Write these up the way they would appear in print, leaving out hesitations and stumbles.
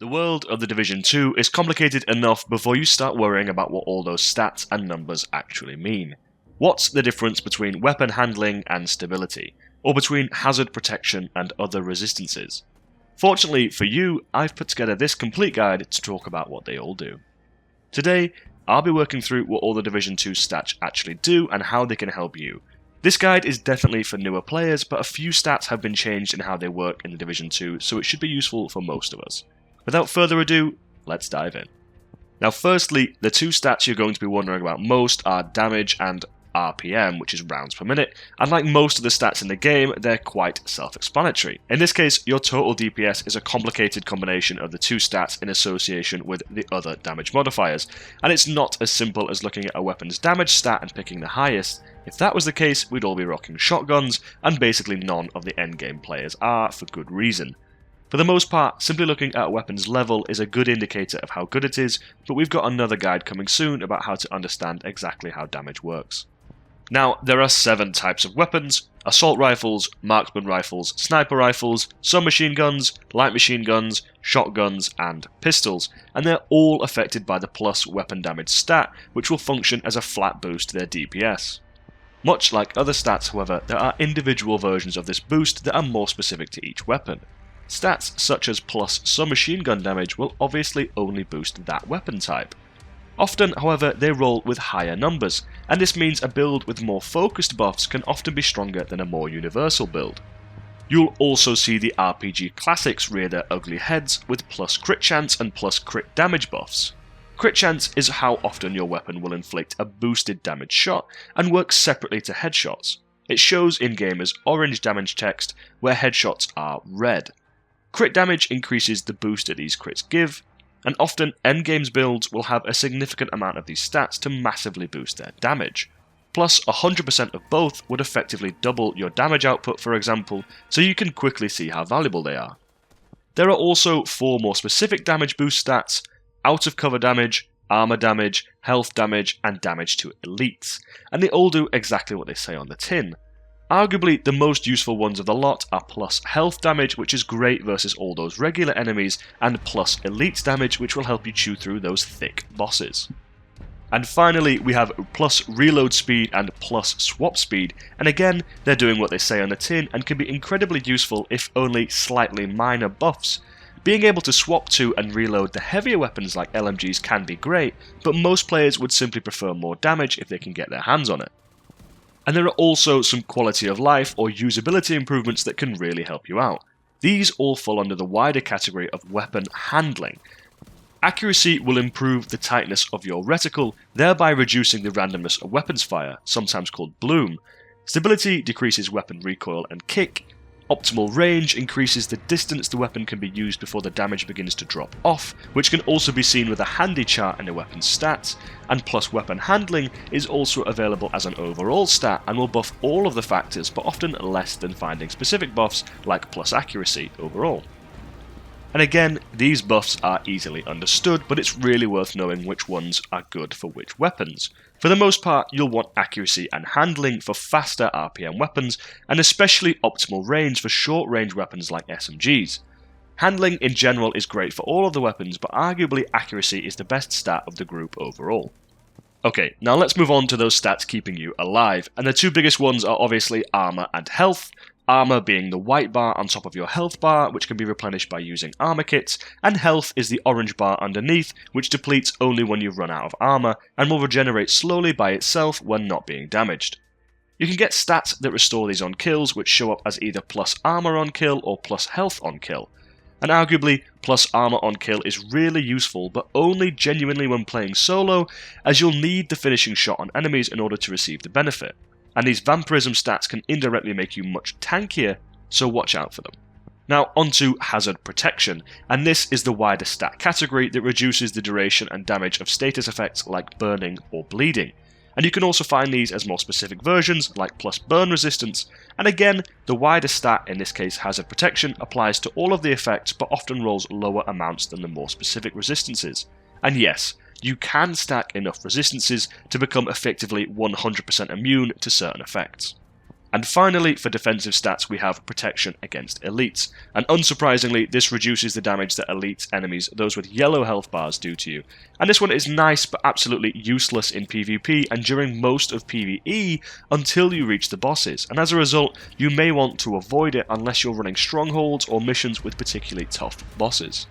The world of The Division 2 is complicated enough before you start worrying about what all those stats and numbers actually mean. What's the difference between weapon handling and stability, or between hazard protection and other resistances? Fortunately for you, I've put together this complete guide to talk about what they all do. Today, I'll be working through what all the Division 2 stats actually do and how they can help you. This guide is definitely for newer players, but a few stats have been changed in how they work in the Division 2, so it should be useful for most of us. Without further ado, let's dive in. Now firstly, the two stats you're going to be wondering about most are damage and RPM, which is rounds per minute, and like most of the stats in the game, they're quite self-explanatory. In this case, your total DPS is a complicated combination of the two stats in association with the other damage modifiers, and it's not as simple as looking at a weapon's damage stat and picking the highest. If that was the case, we'd all be rocking shotguns, and basically none of the endgame players are, for good reason. For the most part, simply looking at a weapon's level is a good indicator of how good it is, but we've got another guide coming soon about how to understand exactly how damage works. Now, there are 7 types of weapons: assault rifles, marksman rifles, sniper rifles, submachine guns, light machine guns, shotguns, and pistols, and they're all affected by the plus weapon damage stat, which will function as a flat boost to their DPS. Much like other stats, however, there are individual versions of this boost that are more specific to each weapon. Stats such as plus submachine gun damage will obviously only boost that weapon type. Often, however, they roll with higher numbers, and this means a build with more focused buffs can often be stronger than a more universal build. You'll also see the RPG classics rear their ugly heads with plus crit chance and plus crit damage buffs. Crit chance is how often your weapon will inflict a boosted damage shot and works separately to headshots. It shows in-game as orange damage text where headshots are red. Crit damage increases the boost that these crits give, and often endgame's builds will have a significant amount of these stats to massively boost their damage. Plus 100% of both would effectively double your damage output, for example, so you can quickly see how valuable they are. There are also 4 more specific damage boost stats: out of cover damage, armor damage, health damage, and damage to elites, and they all do exactly what they say on the tin. Arguably, the most useful ones of the lot are plus health damage, which is great versus all those regular enemies, and plus elite damage, which will help you chew through those thick bosses. And finally, we have plus reload speed and plus swap speed, and again, they're doing what they say on the tin and can be incredibly useful if only slightly minor buffs. Being able to swap to and reload the heavier weapons like LMGs can be great, but most players would simply prefer more damage if they can get their hands on it. And there are also some quality of life or usability improvements that can really help you out. These all fall under the wider category of weapon handling. Accuracy will improve the tightness of your reticle, thereby reducing the randomness of weapons fire, sometimes called bloom. Stability decreases weapon recoil and kick. Optimal range increases the distance the weapon can be used before the damage begins to drop off, which can also be seen with a handy chart in the weapon's stats, and plus weapon handling is also available as an overall stat and will buff all of the factors, but often less than finding specific buffs like plus accuracy overall. And again, these buffs are easily understood, but it's really worth knowing which ones are good for which weapons. For the most part, you'll want accuracy and handling for faster RPM weapons, and especially optimal range for short-range weapons like SMGs. Handling in general is great for all of the weapons, but arguably accuracy is the best stat of the group overall. Okay, now let's move on to those stats keeping you alive, and the 2 biggest ones are obviously armor and health. Armor being the white bar on top of your health bar, which can be replenished by using armor kits, and health is the orange bar underneath, which depletes only when you run out of armor, and will regenerate slowly by itself when not being damaged. You can get stats that restore these on kills, which show up as either plus armor on kill or plus health on kill. And arguably, plus armor on kill is really useful, but only genuinely when playing solo, as you'll need the finishing shot on enemies in order to receive the benefit. And these vampirism stats can indirectly make you much tankier, so watch out for them. Now onto hazard protection, and this is the wider stat category that reduces the duration and damage of status effects like burning or bleeding. And you can also find these as more specific versions like plus burn resistance, and again, the wider stat, in this case hazard protection, applies to all of the effects but often rolls lower amounts than the more specific resistances. And yes, you can stack enough resistances to become effectively 100% immune to certain effects. And finally, for defensive stats, we have protection against elites. And unsurprisingly, this reduces the damage that elite enemies, those with yellow health bars, do to you. And this one is nice but absolutely useless in PvP and during most of PvE until you reach the bosses. And as a result, you may want to avoid it unless you're running strongholds or missions with particularly tough bosses.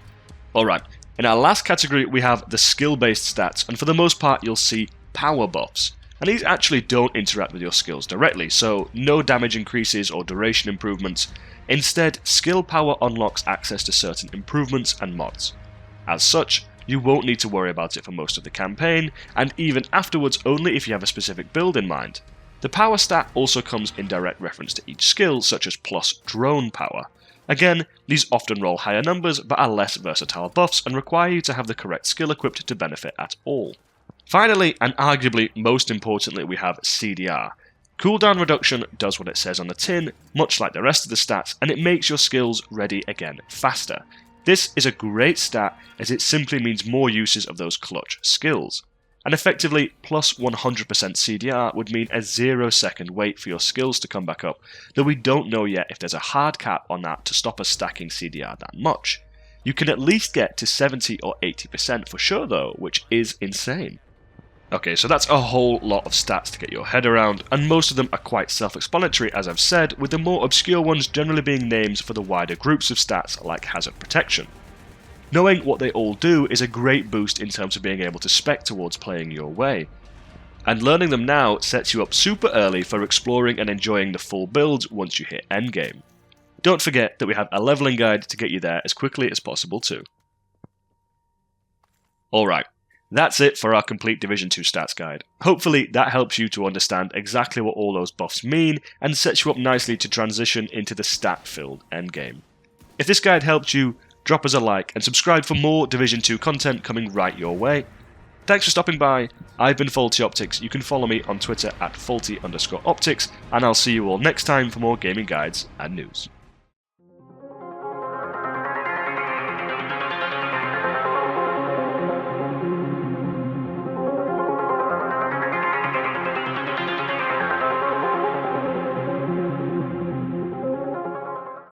Alright, in our last category we have the skill-based stats, and for the most part you'll see power buffs. And these actually don't interact with your skills directly, so no damage increases or duration improvements. Instead, skill power unlocks access to certain improvements and mods. As such, you won't need to worry about it for most of the campaign, and even afterwards only if you have a specific build in mind. The power stat also comes in direct reference to each skill, such as plus drone power. Again, these often roll higher numbers but are less versatile buffs and require you to have the correct skill equipped to benefit at all. Finally, and arguably most importantly, we have CDR. Cooldown reduction does what it says on the tin, much like the rest of the stats, and it makes your skills ready again faster. This is a great stat as it simply means more uses of those clutch skills. And effectively, plus 100% CDR would mean a 0-second wait for your skills to come back up, though we don't know yet if there's a hard cap on that to stop us stacking CDR that much. You can at least get to 70 or 80% for sure though, which is insane. Okay, so that's a whole lot of stats to get your head around, and most of them are quite self-explanatory as I've said, with the more obscure ones generally being names for the wider groups of stats like hazard protection. Knowing what they all do is a great boost in terms of being able to spec towards playing your way. And learning them now sets you up super early for exploring and enjoying the full builds once you hit endgame. Don't forget that we have a leveling guide to get you there as quickly as possible too. Alright. That's it for our complete Division 2 stats guide. Hopefully that helps you to understand exactly what all those buffs mean and sets you up nicely to transition into the stat-filled endgame. If this guide helped you, drop us a like and subscribe for more Division 2 content coming right your way. Thanks for stopping by. I've been Faulty Optics. You can follow me on Twitter at Faulty_Optics, and I'll see you all next time for more gaming guides and news.